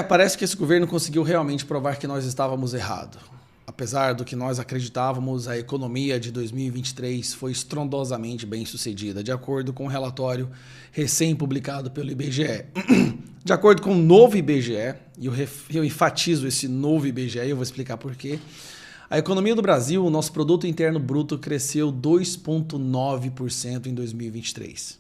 Parece que esse governo conseguiu realmente provar que nós estávamos errados. Apesar do que nós acreditávamos, a economia de 2023 foi estrondosamente bem sucedida, de acordo com o relatório recém-publicado pelo IBGE. De acordo com o novo IBGE, e eu enfatizo esse novo IBGE, e eu vou explicar por quê, a economia do Brasil, o nosso produto interno bruto, cresceu 2,9% em 2023.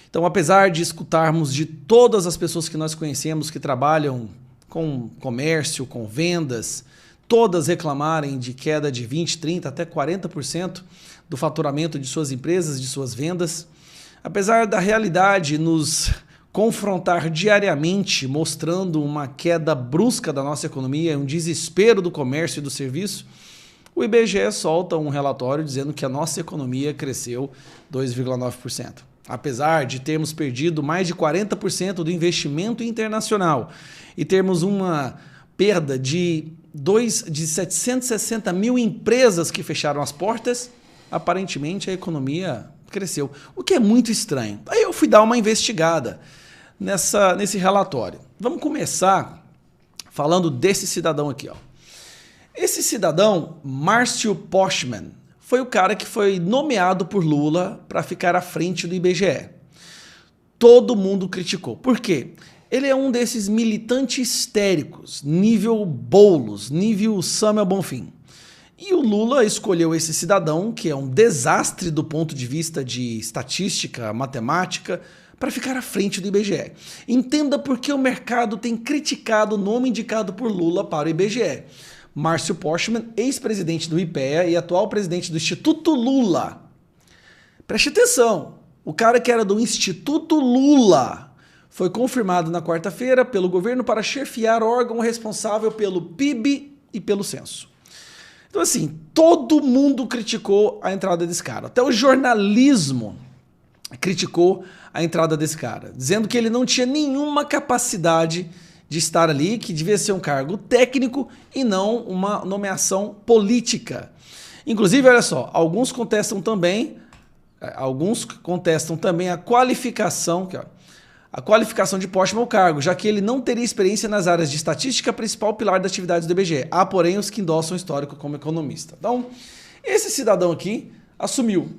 Então, apesar de escutarmos de todas as pessoas que nós conhecemos que trabalham com comércio, com vendas, todas reclamarem de queda de 20%, 30%, até 40% do faturamento de suas empresas, de suas vendas, apesar da realidade nos confrontar diariamente, mostrando uma queda brusca da nossa economia, um desespero do comércio e do serviço, o IBGE solta um relatório dizendo que a nossa economia cresceu 2,9%. Apesar de termos perdido mais de 40% do investimento internacional e termos uma perda de 760 mil empresas que fecharam as portas, aparentemente a economia cresceu, o que é muito estranho. Aí eu fui dar uma investigada nesse relatório. Vamos começar falando desse cidadão aqui, ó. Esse cidadão, Márcio Postman, foi o cara que foi nomeado por Lula para ficar à frente do IBGE. Todo mundo criticou. Por quê? Ele é um desses militantes histéricos, nível Boulos, nível Samuel Bonfim. E o Lula escolheu esse cidadão, que é um desastre do ponto de vista de estatística, matemática, para ficar à frente do IBGE. Entenda por que o mercado tem criticado o nome indicado por Lula para o IBGE. Márcio Postman, ex-presidente do IPEA e atual presidente do Instituto Lula. Preste atenção, o cara que era do Instituto Lula foi confirmado na quarta-feira pelo governo para chefiar órgão responsável pelo PIB e pelo censo. Então assim, todo mundo criticou a entrada desse cara, até o jornalismo criticou a entrada desse cara, dizendo que ele não tinha nenhuma capacidade de estar ali, que devia ser um cargo técnico e não uma nomeação política. Inclusive, olha só, alguns contestam também a qualificação de Postman ao cargo, já que ele não teria experiência nas áreas de estatística, principal pilar das atividades do IBGE. Há, porém, os que endossam o histórico como economista. Então, esse cidadão aqui assumiu.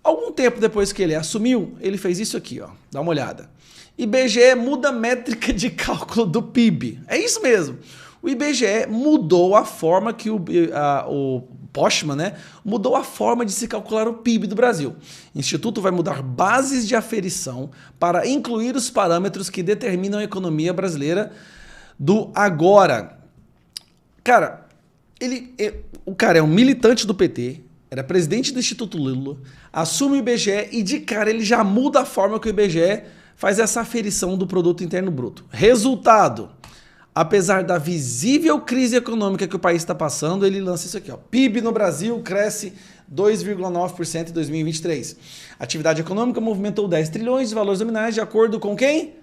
Algum tempo depois que ele assumiu, ele fez isso aqui, ó. Dá uma olhada. IBGE muda a métrica de cálculo do PIB. É isso mesmo. O IBGE mudou a forma que o Postman, né, mudou a forma de se calcular o PIB do Brasil. O Instituto vai mudar bases de aferição para incluir os parâmetros que determinam a economia brasileira do agora. Cara, o cara é um militante do PT, era presidente do Instituto Lula, assume o IBGE e de cara ele já muda a forma que o IBGE faz essa aferição do produto interno bruto. Resultado, apesar da visível crise econômica que o país está passando, ele lança isso aqui, ó. PIB no Brasil cresce 2,9% em 2023. Atividade econômica movimentou 10 trilhões de valores nominais de acordo com quem?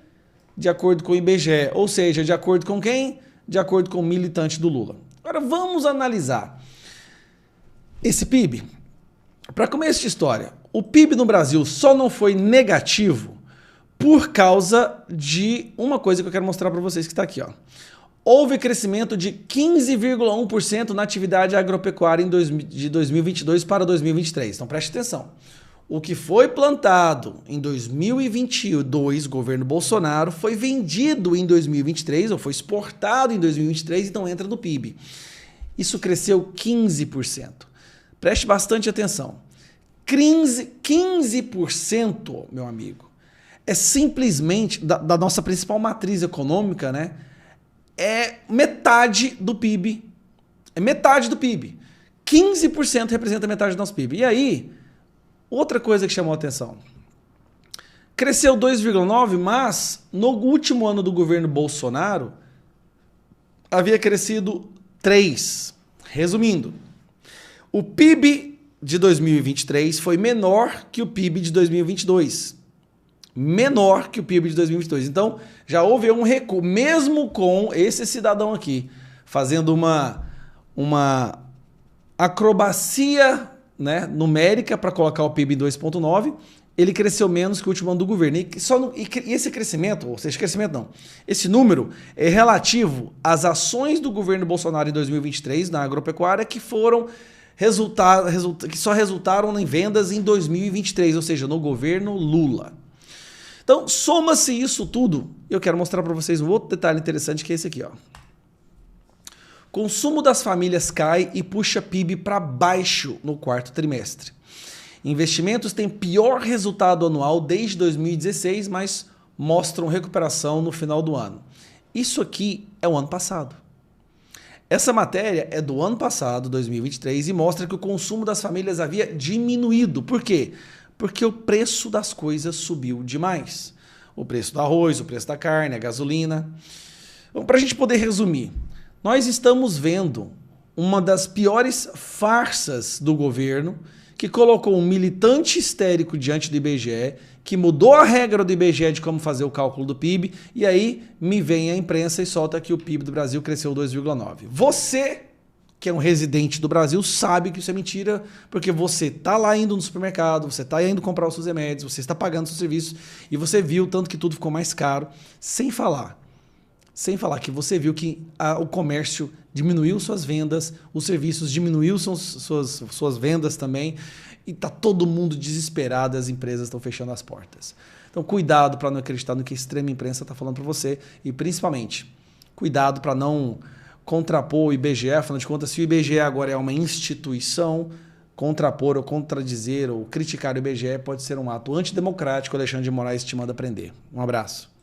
De acordo com o IBGE. Ou seja, de acordo com quem? De acordo com o militante do Lula. Agora vamos analisar esse PIB. Para começo de história, o PIB no Brasil só não foi negativo por causa de uma coisa que eu quero mostrar para vocês que está aqui, ó. Houve crescimento de 15,1% na atividade agropecuária de 2022 para 2023. Então preste atenção. O que foi plantado em 2022, governo Bolsonaro, foi vendido em 2023 ou foi exportado em 2023, então entra no PIB. Isso cresceu 15%. Preste bastante atenção. 15%, meu amigo, é simplesmente, da nossa principal matriz econômica, né? É metade do PIB. É metade do PIB. 15% representa metade do nosso PIB. E aí, outra coisa que chamou a atenção. Cresceu 2,9%, mas no último ano do governo Bolsonaro, havia crescido 3%. Resumindo, o PIB de 2023 foi menor que o PIB de 2022. Menor que o PIB de 2022. Então, já houve um recuo, mesmo com esse cidadão aqui fazendo uma acrobacia, né, numérica para colocar o PIB em 2,9, ele cresceu menos que o último ano do governo. E esse crescimento, ou seja, crescimento não, esse número é relativo às ações do governo Bolsonaro em 2023 na agropecuária que só resultaram em vendas em 2023, ou seja, no governo Lula. Então, soma-se isso tudo, eu quero mostrar para vocês um outro detalhe interessante que é esse aqui, ó. Consumo das famílias cai e puxa PIB para baixo no quarto trimestre. Investimentos têm pior resultado anual desde 2016, mas mostram recuperação no final do ano. Isso aqui é o ano passado. Essa matéria é do ano passado, 2023, e mostra que o consumo das famílias havia diminuído. Por quê? Porque o preço das coisas subiu demais. O preço do arroz, o preço da carne, a gasolina. Então, para a gente poder resumir, nós estamos vendo uma das piores farsas do governo, que colocou um militante histérico diante do IBGE, que mudou a regra do IBGE de como fazer o cálculo do PIB, e aí me vem a imprensa e solta que o PIB do Brasil cresceu 2,9%. Você, que é um residente do Brasil, sabe que isso é mentira, porque você está lá indo no supermercado, você está indo comprar os seus remédios, você está pagando os seus serviços, e você viu tanto que tudo ficou mais caro, sem falar que você viu que o comércio diminuiu suas vendas, os serviços diminuiu suas vendas também, e está todo mundo desesperado, as empresas estão fechando as portas. Então, cuidado para não acreditar no que a extrema imprensa está falando para você, e principalmente, cuidado para não contrapor o IBGE, afinal de contas, se o IBGE agora é uma instituição, contrapor ou contradizer ou criticar o IBGE pode ser um ato antidemocrático. Alexandre de Moraes te manda aprender. Um abraço.